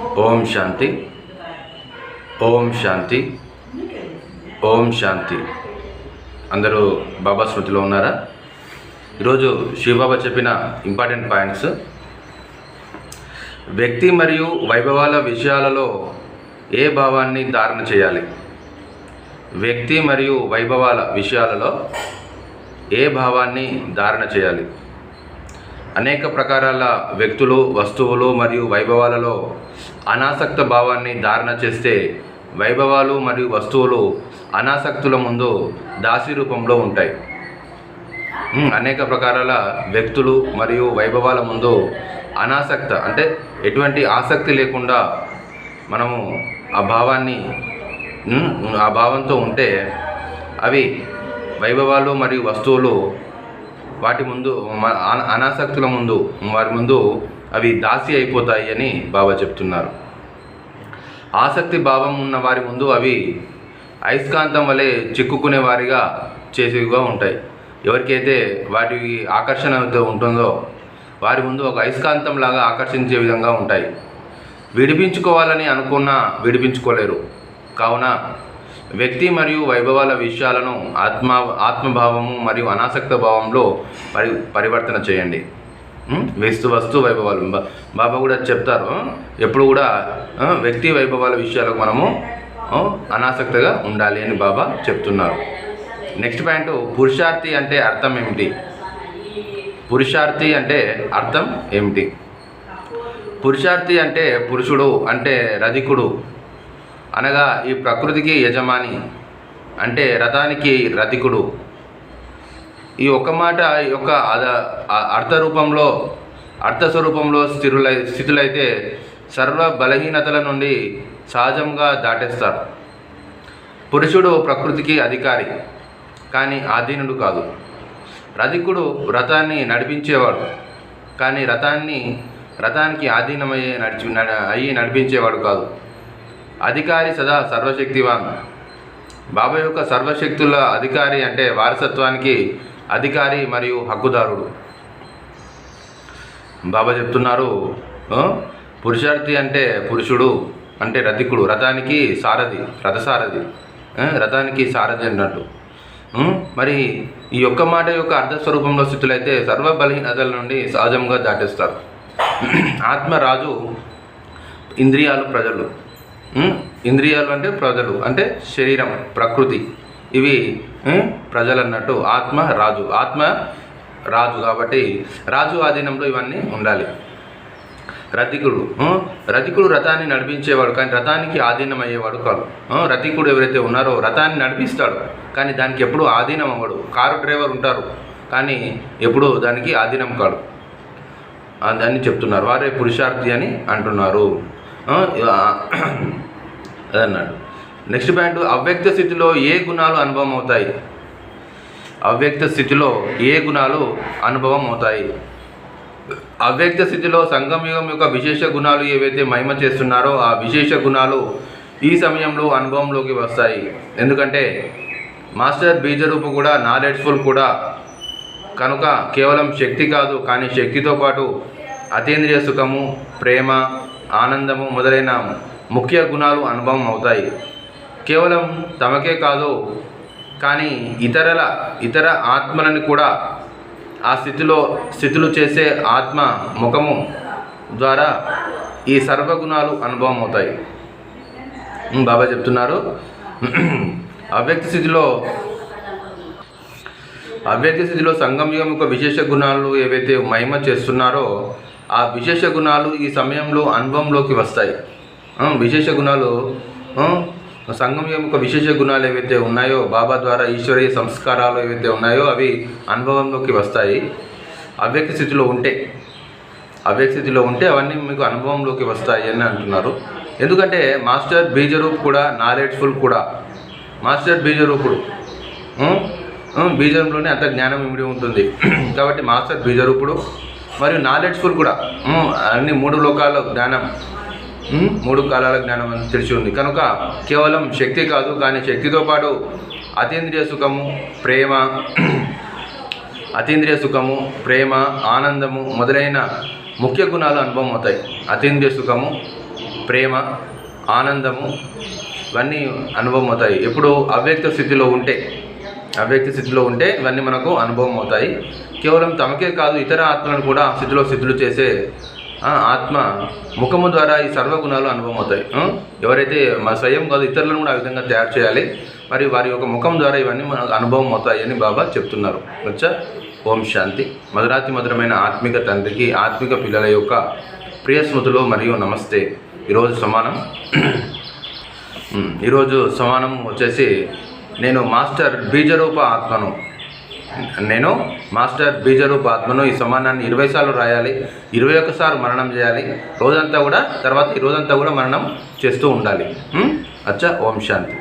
ఓం శాంతి. ఓం శాంతి. ఓం శాంతి. అందరూ బాబా స్మృతిలో ఉన్నారా? ఈరోజు శివబాబా చెప్పిన ఇంపార్టెంట్ పాయింట్స్. వ్యక్తి మరియు వైభవాల విషయాలలో ఏ భావాన్ని ధారణ చేయాలి? వ్యక్తి మరియు వైభవాల విషయాలలో ఏ భావాన్ని ధారణ చేయాలి? అనేక ప్రకారాల వ్యక్తులు, వస్తువులు మరియు వైభవాలలో అనాసక్త భావాన్ని ధారణ చేస్తే వైభవాలు మరియు వస్తువులు అనాసక్తుల ముందు దాసి రూపంలో ఉంటాయి. అనేక ప్రకారాల వ్యక్తులు మరియు వైభవాల ముందు అనాసక్త అంటే ఎటువంటి ఆసక్తి లేకుండా మనము ఆ భావంతో ఉంటే అవి వైభవాలు మరియు వస్తువులు వాటి ముందు అనాసక్తుల ముందు వారి ముందు అవి దాసి అయిపోతాయి అని బాబా చెప్తున్నారు. ఆసక్తి భావం ఉన్న వారి ముందు అవి అయస్కాంతం వలె చిక్కుకునే వారిగా చేసేవిగా ఉంటాయి. ఎవరికైతే వాటి ఆకర్షణ ఉంటుందో వారి ముందు ఒక అయస్కాంతం లాగా ఆకర్షించే విధంగా ఉంటాయి. విడిపించుకోవాలని అనుకున్నా విడిపించుకోలేరు. కావున వ్యక్తి మరియు వైభవాల విషయాలను ఆత్మభావము మరియు అనాసక్త భావంలో పరివర్తన చేయండి. వస్తు వైభవాలు బాబా కూడా చెప్తారు. ఎప్పుడు కూడా వ్యక్తి వైభవాల విషయాలకు మనము అనాసక్తిగా ఉండాలి అని బాబా చెప్తున్నారు. నెక్స్ట్ పాయింట్, పురుషార్థి అంటే అర్థం ఏమిటి? పురుషార్థి అంటే అర్థం ఏమిటి? పురుషార్థి అంటే పురుషుడు అంటే రధికుడు అనగా ఈ ప్రకృతికి యజమాని అంటే రథానికి రధికుడు. ఈ ఒక్క మాట యొక్క అర్థస్వరూపంలో స్థితులైతే సర్వ బలహీనతల నుండి సహజంగా దాటేస్తారు. పురుషుడు ప్రకృతికి అధికారి కానీ ఆధీనుడు కాదు. రధికుడు రథాన్ని నడిపించేవాడు కానీ రథానికి ఆధీనమయ్యే నడిపించేవాడు కాదు. అధికారి సదా సర్వశక్తివాన్. బాబా యొక్క సర్వశక్తుల అధికారి అంటే వారసత్వానికి అధికారి మరియు హక్కుదారుడు. బాబా చెప్తున్నారు, పురుషార్థి అంటే పురుషుడు అంటే రధికుడు, రథానికి సారథి అన్నట్టు. మరి ఈ ఒక్క మాట యొక్క అర్థస్వరూపంలో స్థితులైతే సర్వ బలహీనతల నుండి సహజంగా దాటేస్తారు. ఆత్మరాజు, ఇంద్రియాలు ప్రజలు. ఇంద్రియాలు అంటే ప్రజలు అంటే శరీరం, ప్రకృతి, ఇవి ప్రజలు అన్నట్టు. ఆత్మ రాజు కాబట్టి రాజు ఆధీనంలో ఇవన్నీ ఉండాలి. రధికుడు రథాన్ని నడిపించేవాడు కానీ రథానికి ఆధీనం అయ్యేవాడు కాదు. రధికుడు ఎవరైతే ఉన్నారో రథాన్ని నడిపిస్తాడు కానీ దానికి ఎప్పుడూ ఆధీనం అవ్వడు. కారు డ్రైవర్ ఉంటారు కానీ ఎప్పుడూ దానికి ఆధీనం కాడు. దాన్ని చెప్తున్నారు, వారే పురుషార్థి అని అంటున్నారు అదన్నాడు. నెక్స్ట్ పాయింట్, అవ్యక్త స్థితిలో ఏ గుణాలు అనుభవం అవుతాయి? అవ్యక్త స్థితిలో ఏ గుణాలు అనుభవం అవుతాయి? అవ్యక్త స్థితిలో సంగమయుగం యొక్క విశేష గుణాలు ఏవైతే మహిమ చేస్తున్నారో ఆ విశేష గుణాలు ఈ సమయంలో అనుభవంలోకి వస్తాయి. ఎందుకంటే మాస్టర్ బీజరూపు కూడా నాలెడ్జ్ఫుల్ కూడా కనుక కేవలం శక్తి కాదు కానీ శక్తితో పాటు అతీంద్రియ సుఖము, ప్రేమ, ఆనందము మొదలైన ముఖ్య గుణాలు అనుభవం అవుతాయి. కేవలం తమకే కాదు కానీ ఇతర ఆత్మలను కూడా ఆ స్థితులు చేసే ఆత్మ ముఖము ద్వారా ఈ సర్వగుణాలు అనుభవం అవుతాయి. బాబా చెప్తున్నారు, అవ్యక్త స్థితిలో సంగమయుగం యొక్క విశేష గుణాలు ఏవైతే మహిమ చేస్తున్నారో ఆ విశేష గుణాలు ఈ సమయంలో అనుభవంలోకి వస్తాయి. విశేష గుణాలు సంగమయుగం యొక్క విశేష గుణాలు ఏవైతే ఉన్నాయో బాబా ద్వారా ఈశ్వరీయ సంస్కారాలు ఏవైతే ఉన్నాయో అవి అనుభవంలోకి వస్తాయి. అవ్యక్త స్థితిలో ఉంటే అవన్నీ మీకు అనుభవంలోకి వస్తాయి అని అంటున్నారు. ఎందుకంటే మాస్టర్ బీజరూప్ కూడా నాలెడ్జ్ఫుల్ కూడా. మాస్టర్ బీజరూపుడు, బీజంలోనే అంత జ్ఞానం ఇమిడి ఉంటుంది కాబట్టి మాస్టర్ బీజరూపుడు మరియు నాలెడ్జ్ఫుల్ కూడా. అన్ని మూడు కాలాల జ్ఞానం అని తెలిసి ఉంది కనుక కేవలం శక్తి కాదు కానీ శక్తితో పాటు అతీంద్రియ సుఖము, ప్రేమ, ఆనందము మొదలైన ముఖ్య గుణాలు అనుభవం అవుతాయి. అతీంద్రియ సుఖము, ప్రేమ, ఆనందము ఇవన్నీ అనుభవం అవుతాయి. ఎప్పుడు అవ్యక్త స్థితిలో ఉంటే ఇవన్నీ మనకు అనుభవం అవుతాయి. కేవలం తమకే కాదు ఇతర ఆత్మలను కూడా ఆ స్థితిలో చేసే ఆత్మ ముఖము ద్వారా ఈ సర్వగుణాలు అనుభవం అవుతాయి. ఎవరైతే స్వయం కాదు ఇతరులను కూడా ఆ విధంగా తయారు చేయాలి. మరి వారి యొక్క ముఖం ద్వారా ఇవన్నీ మనకు అనుభవం అవుతాయి అని బాబా చెప్తున్నారు. వచ్చా. ఓం శాంతి. మధురమైన ఆత్మిక తండ్రికి ఆత్మిక పిల్లల యొక్క ప్రియ స్మృతులు మరియు నమస్తే. ఈరోజు సమానం వచ్చేసి నేను మాస్టర్ బీజరూప ఆత్మను. ఈ సమానాన్ని 20 సార్లు రాయాలి, 21 సార్లు మరణం చేయాలి. రోజంతా కూడా మరణం చేస్తూ ఉండాలి. అచ్చా. ఓం శాంతి.